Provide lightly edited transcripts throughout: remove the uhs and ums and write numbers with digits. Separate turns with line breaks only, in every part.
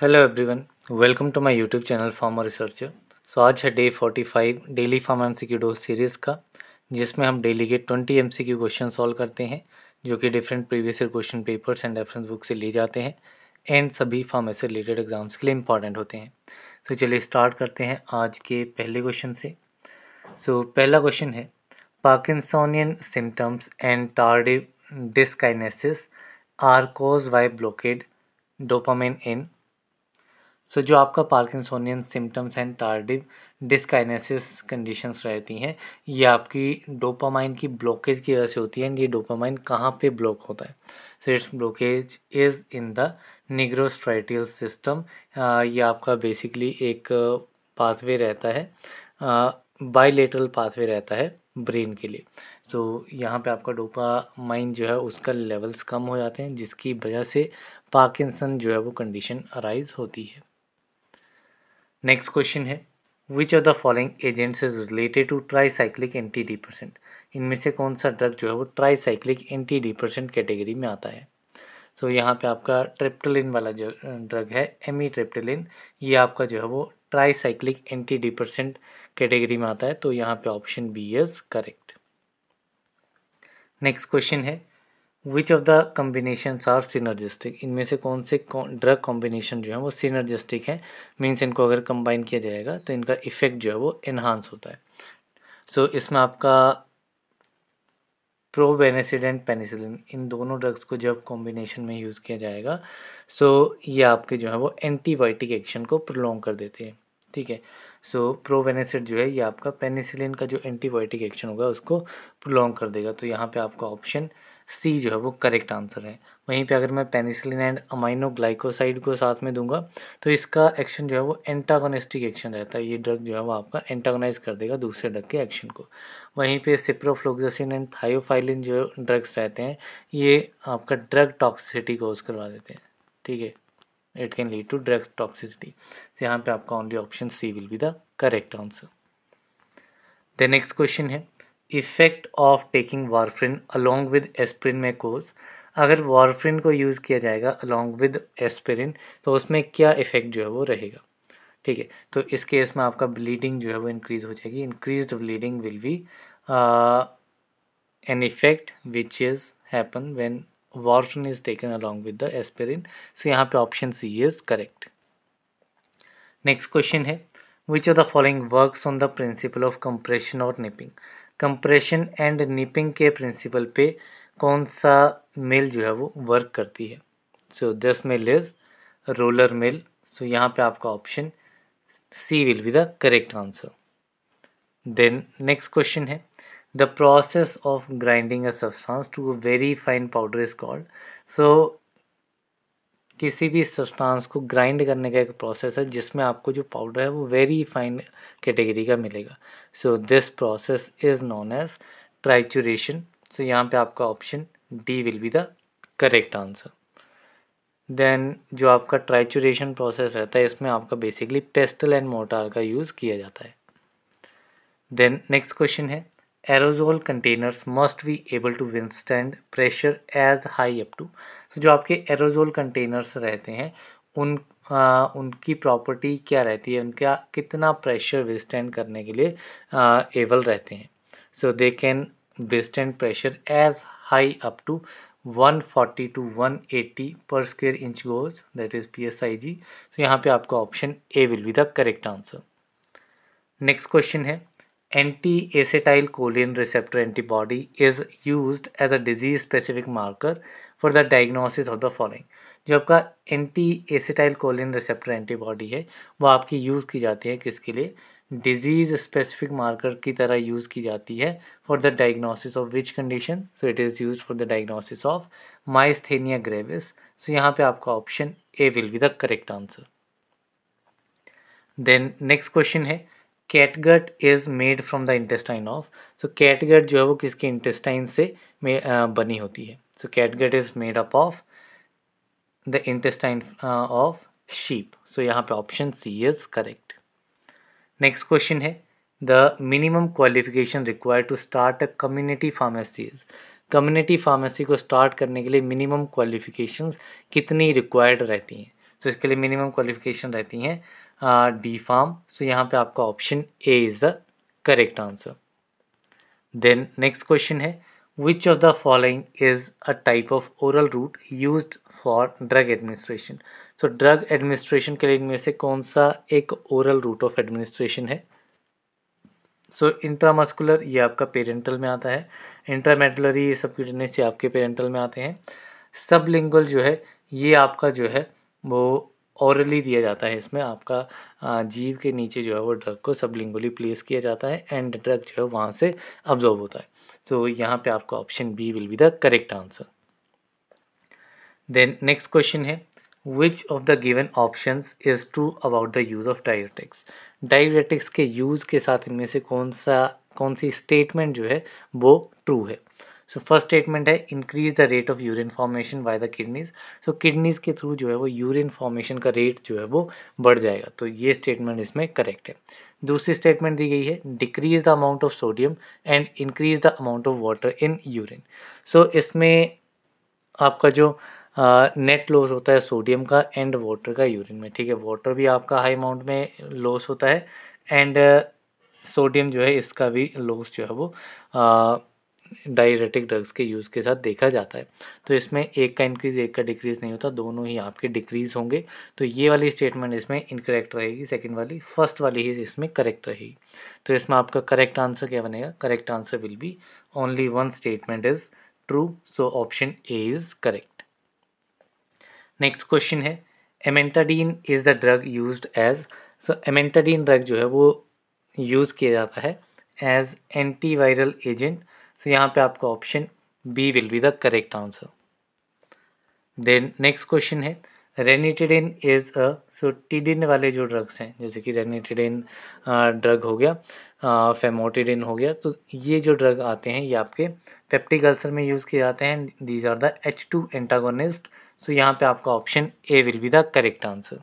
Hello everyone, welcome to my YouTube channel farmer researcher. So आज है day 45 daily farm MCQ dose series का, जिसमें हम daily के 20 एमसीक्यू क्वेश्चन सॉल्व करते हैं, जो कि different previous year question papers and reference book से लिए जाते हैं एंड सभी फार्मर से रिलेटेड एग्जाम्स के लिए इंपॉर्टेंट होते हैं। तो चलिए स्टार्ट करते हैं आज के पहले क्वेश्चन से। पहला क्वेश्चन है, Parkinsonian symptoms and tardive dyskinesia are cause by blockade dopamine in. जो आपका Parkinsonian symptoms and tardive dyskinesia conditions रहती हैं, ये आपकी डोपामाइन की ब्लॉकेज की वजह से होती है। एंड ये डोपामाइन कहाँ पे ब्लॉक होता है? It's blockage is in the nigrostriatal system. ये आपका बेसिकली एक पाथवे रहता है, बाइलेटरल पाथवे रहता है ब्रेन के लिए। यहाँ पे आपका डोपामाइन जो है उसका लेवल्स कम हो जाते हैं, जिसकी वजह से पार्किंसन जो है वो कंडीशन अराइज होती है। नेक्स्ट क्वेश्चन है, which of the following agents is related to tricyclic antidepressant. इनमें से कौन सा ड्रग जो है वो ट्राईसाइक्लिक एंटी डिप्रेसेंट कैटेगरी में आता है? यहाँ पे आपका ट्रिप्टलिन वाला जो ड्रग है, एमीट्रिप्टलिन, ये आपका जो है वो ट्राईसाइक्लिक एंटी डिप्रेसेंट कैटेगरी में आता है। तो यहाँ पे option B is correct. Next question है, which of the combinations are synergistic. इनमें से कौन से ड्रग कॉम्बिनेशन जो है वो सिनर्जिस्टिक है, मीन्स इनको अगर कंबाइन किया जाएगा तो इनका इफेक्ट जो है वो एनहांस होता है। इसमें आपका प्रोबेनिसिड एंड पेनिसिलिन, इन दोनों ड्रग्स को जब कॉम्बिनेशन में यूज़ किया जाएगा ये आपके जो है वो एंटीबायोटिक एक्शन को प्रोलॉन्ग कर देते हैं। ठीक है, प्रोबेनिसिड जो है ये आपका पेनिसिलिन का जो एंटीबायोटिक एक्शन होगा उसको प्रोलॉन्ग कर देगा। तो यहाँ पे आपका ऑप्शन सी जो है वो करेक्ट आंसर है। वहीं पे अगर मैं पेनिसिलिन एंड अमाइनो ग्लाइकोसाइड को साथ में दूंगा तो इसका एक्शन जो है वो एंटागोनिस्टिक एक्शन रहता है। ये ड्रग जो है वो आपका एंटागोनाइज कर देगा दूसरे ड्रग के एक्शन को। वहीं पे सिप्रोफ्लोक्सासिन एंड थायोफाइलिन जो ड्रग्स रहते हैं, ये आपका ड्रग टॉक्सिसिटी कोज करवा देते हैं। ठीक है, it can lead to drug toxicity. यहाँ पे आपका only option C will be the correct answer. The next question है, effect of taking warfarin along with aspirin में कोज। अगर वारफ्रिन को यूज़ किया जाएगा अलोंग विद एस्पिरिन तो उसमें क्या इफेक्ट जो है वो रहेगा? ठीक है, तो इस केस में आपका ब्लीडिंग जो है वो इंक्रीज हो जाएगी। Increased bleeding will be an effect which is happen when warfarin is taken along with the aspirin. यहाँ पे option C is correct. Next question है, which of the following works on the principle of compression और nipping. Compression and nipping के principle पे कौन सा मिल जो है वो वर्क करती है? This mill is roller mill. यहाँ पे आपका option C will be the correct answer. Then next question है, the process of grinding a substance to a very fine powder is called। किसी भी सब्सटेंस को ग्राइंड करने का एक प्रोसेस है जिसमें आपको जो पाउडर है वो वेरी फाइन कैटेगरी का मिलेगा। This process is known as trituration. यहाँ पे आपका option D will be the correct answer. Then जो आपका ट्राइचुरेशन प्रोसेस रहता है इसमें आपका बेसिकली पेस्टल एंड मोर्टार का यूज़ किया जाता है। देन नेक्स्ट क्वेश्चन है, aerosol containers must be able to withstand pressure as high up to. जो आपके एरोजोल कंटेनर्स रहते हैं उनकी प्रॉपर्टी क्या रहती है, उनका कितना प्रेशर विथस्टैंड करने के लिए एबल रहते हैं? They can withstand pressure as high up to 140 to 180 per square inch gauge, that is PSIG। यहाँ पे आपका option A will be the correct answer. Next question है, anti-acetylcholine receptor antibody is used as a disease specific marker for the diagnosis of the following। जो आपका anti acetylcholine receptor antibody है वो आपकी use की जाती है किसके लिए? डिजीज स्पेसिफिक मार्कर की तरह यूज़ की जाती है for the diagnosis of which condition? It is use for the diagnosis of myasthenia gravis. यहाँ पे आपका option A will be the correct answer. Then next question है, catgut is made from the intestine of. Catgut जो है वो किसके intestine से बनी होती है? Catgut is made up of the intestine of sheep. यहाँ पे option C is correct. Next question है, the minimum qualification required to start a community pharmacy. Community pharmacy को स्टार्ट करने के लिए मिनिमम क्वालिफिकेशंस कितनी रिक्वायर्ड रहती हैं? तो इसके लिए मिनिमम क्वालिफिकेशन रहती हैं डी फार्म। सो यहाँ पे आपका option A is the correct answer. Then next question है which of the following is a type of oral route used for drug administration. So drug administration के लिए इनमें से कौन सा एक ओरल रूट ऑफ एडमिनिस्ट्रेशन है। सो इंट्रामस्कुलर ये आपका पेरेंटल में आता है, इंट्रामेडुलरी सबक्यूटेनियस ये आपके पेरेंटल में आते हैं, सबलिंगुअल जो है ये आपका जो है वो ऑरली दिया जाता है। इसमें आपका जीभ के नीचे जो है वो ड्रग को सबलिंगुअली प्लेस किया जाता है एंड ड्रग जो है वहाँ से अब्जॉर्ब होता है। तो यहाँ पे आपका option B will be the correct answer. Then next question है which of the given options is true about the use of diuretics. Diuretics के यूज़ के साथ इनमें से कौन सी स्टेटमेंट जो है वो ट्रू है। सो फर्स्ट स्टेटमेंट है increase the rate of urine formation by the kidneys. So kidneys के थ्रू जो है वो यूरिन फॉर्मेशन का रेट जो है वो बढ़ जाएगा, तो ये स्टेटमेंट इसमें करेक्ट है। दूसरी स्टेटमेंट दी गई है decrease the amount of sodium and increase the amount of water in urine. So इसमें आपका जो नेट लॉस होता है सोडियम का एंड वाटर का यूरिन में, ठीक है। वाटर भी आपका हाई अमाउंट में लॉस होता है एंड सोडियम जो है इसका भी लॉस जो है वो डायरेटिक ड्रग्स के यूज़ के साथ देखा जाता है। तो इसमें एक का इंक्रीज एक का डिक्रीज नहीं होता, दोनों ही आपके डिक्रीज होंगे। तो ये वाली स्टेटमेंट इसमें इनकरेक्ट रहेगी, सेकंड वाली, फर्स्ट वाली ही इसमें करेक्ट रहेगी। तो इसमें आपका करेक्ट आंसर क्या बनेगा, correct answer will be only one statement is true, so option A is correct. Next question है amantadine is the drug used as. So amantadine drug जो है वो यूज़ किया जाता है एज एंटीवायरल एजेंट। सो यहाँ पे आपका option B will be the correct answer. Then next question है ranitidine is a. So tidine वाले जो ड्रग्स हैं जैसे कि रेनिटिडिन ड्रग हो गया, फेमोटिडिन हो गया, तो ये जो ड्रग आते हैं ये आपके पेप्टिक अल्सर में यूज़ किए जाते हैं। These are the H2 antagonist. So यहाँ पे आपका option A will be the correct answer.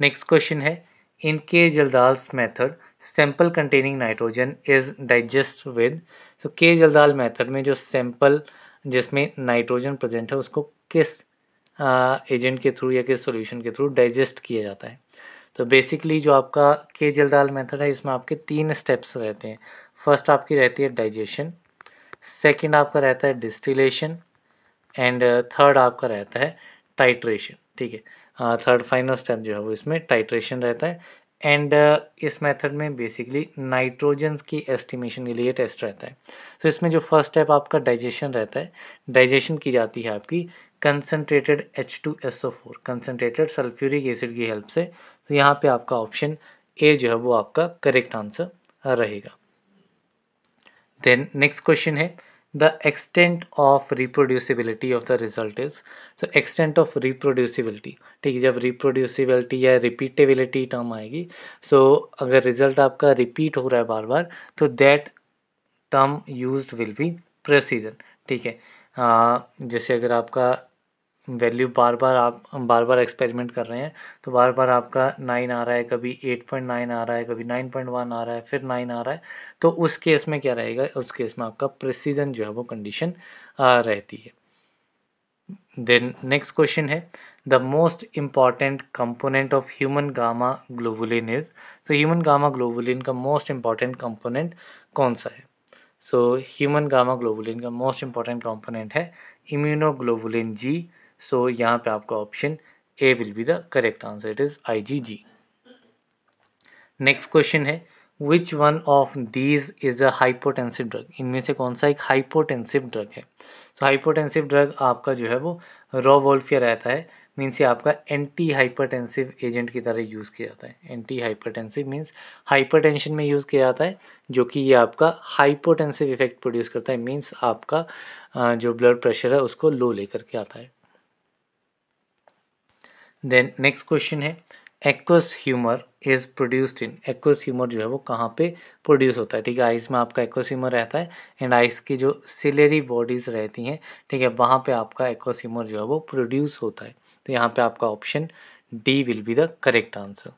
Next question है in Kjeldahl's method sample containing nitrogen is digest with. तो के जल्दाल मेथड में जो सैंपल जिसमें नाइट्रोजन प्रेजेंट है उसको किस एजेंट के थ्रू या किस सॉल्यूशन के थ्रू डाइजेस्ट किया जाता है। तो बेसिकली जो आपका के जल्दाल मेथड है इसमें आपके 3 स्टेप्स रहते हैं। फर्स्ट आपकी रहती है डाइजेशन, सेकंड आपका रहता है डिस्टिलेशन एंड थर्ड आपका रहता है टाइट्रेशन, ठीक है। थर्ड फाइनल स्टेप जो है वो इसमें टाइट्रेशन रहता है एंड इस मेथड में बेसिकली नाइट्रोजन्स की एस्टिमेशन के लिए टेस्ट रहता है। तो इसमें जो फर्स्ट स्टेप आपका डाइजेशन रहता है, डाइजेशन की जाती है आपकी concentrated H2SO4 concentrated sulphuric acid की हेल्प से। तो यहाँ पे आपका ऑप्शन ए जो है वो आपका करेक्ट आंसर रहेगा। देन नेक्स्ट क्वेश्चन है the extent of reproducibility of the result is. So extent of reproducibility, ठीक है, जब रिप्रोड्यूसिबिलिटी या रिपीटेबिलिटी टर्म आएगी, सो अगर रिजल्ट आपका रिपीट हो रहा है बार बार तो that term used will be precision, ठीक है। जैसे अगर आपका वैल्यू आप बार बार एक्सपेरिमेंट कर रहे हैं तो बार बार आपका 9 आ रहा है, कभी 8.9 आ रहा है, कभी 9.1 आ रहा है, फिर 9 आ रहा है, तो उस केस में क्या रहेगा, उस केस में आपका प्रेसिजन जो है वो कंडीशन रहती है। देन नेक्स्ट क्वेश्चन है the most important component of human gamma globulin is. तो ह्यूमन गामा ग्लोबुलिन का मोस्ट इम्पॉर्टेंट कंपोनेंट कौन सा है। सो ह्यूमन गामा ग्लोबुलिन का मोस्ट इम्पॉर्टेंट कंपोनेंट है इम्यूनोग्लोबुलिन जी। सो यहाँ पे आपका option A will be the correct answer, it is IgG। Next question है which one of these is a hypotensive drug. इनमें से कौन सा एक हाइपोटेंसिव ड्रग है। तो हाइपोटेंसिव ड्रग आपका जो है वो रोवोल्फिया रहता है, मीन्स ये आपका एंटी हाइपरटेंसिव एजेंट की तरह यूज़ किया जाता है। एंटी हाइपरटेंसिव मीन्स हाइपरटेंशन में यूज़ किया जाता है, जो कि ये आपका हाइपोटेंसिव इफेक्ट प्रोड्यूस करता है, मीन्स आपका जो ब्लड प्रेशर है उसको लो लेकर के आता है। देन नेक्स्ट क्वेश्चन है aqueous humour is produced in. Aqueous humour जो है वो कहाँ पे प्रोड्यूस होता है, ठीक है। आइस में आपका एक्वस ह्यूमर रहता है एंड आइस की जो सिलेरी बॉडीज रहती हैं, ठीक है, वहाँ पे आपका एक्वस ह्यूमर जो है वो प्रोड्यूस होता है। तो यहाँ पे आपका option D will be the correct answer.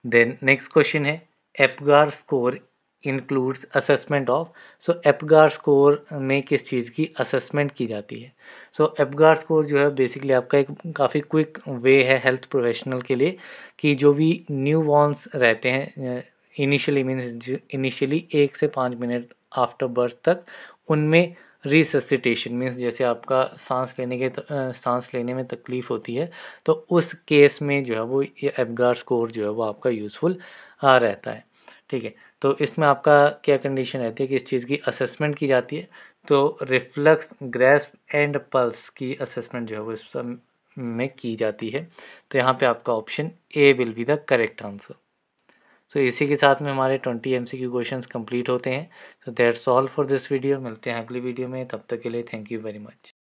Then next question है Apgar score includes assessment of. So Apgar score में किस चीज़ की असेसमेंट की जाती है? सो एप्गार स्कोर जो है बेसिकली आपका एक काफ़ी क्विक वे है हेल्थ प्रोफेशनल के लिए कि जो भी न्यू बॉर्न्स रहते हैं इनिशियली मीन्स इनिशियली 1 से 5 मिनट आफ्टर बर्थ तक उनमें रिससिटेशन मीन्स जैसे आपका सांस लेने में तकलीफ़ होती है, तो उस केस में जो है वो ये एप्गार स्कोर जो है वो आपका यूज़फुल रहता है। ठीक है, तो इसमें आपका क्या कंडीशन रहती है कि इस चीज़ की असेसमेंट की जाती है, तो रिफ्लक्स, ग्रैस्प एंड पल्स की असेसमेंट जो है वो इस सब में की जाती है। तो यहाँ पे आपका option A will be the correct answer. तो इसी के साथ में हमारे 20 एमसीक्यू क्वेश्चंस कंप्लीट होते हैं। तो that's all for this video. मिलते हैं अगली वीडियो में, तब तक के लिए थैंक यू वेरी मच।